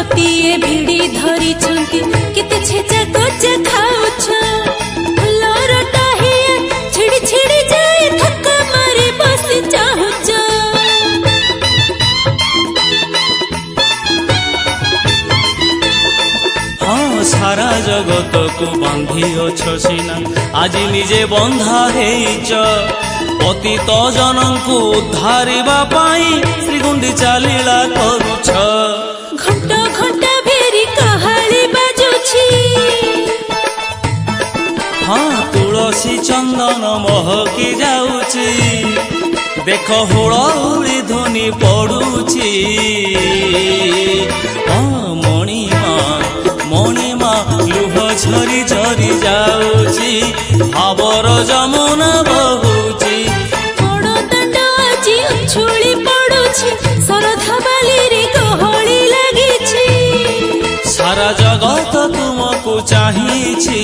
पतिए भिड़ी धरी छंती केते छेचा गजा खाउछ फुलर टाहिया छिड़ी छिड़ी जाए थक्का मारे बसी चाहुछ। हाँ सारा जगत को बांधी अछ सीना आज निजे बंधा हेच पतित जनन को उद्धारिबा पाई श्रीगुंडीचा लीला करुछ। घंटा घंटा भेरी कहाली बाजुछि हाँ तुलसी चंदन महकी जाउछि देख हुलहुली धुनी पड़ुछि। हाँ मणिमा लुह झरी झरी जाउछि भावर जमुना बहुछि। बड़दाण्ड आजि उछुली पड़ुछि सरधा बाली रे गहली लागिछि सारा जगत तुमको चाहिछि।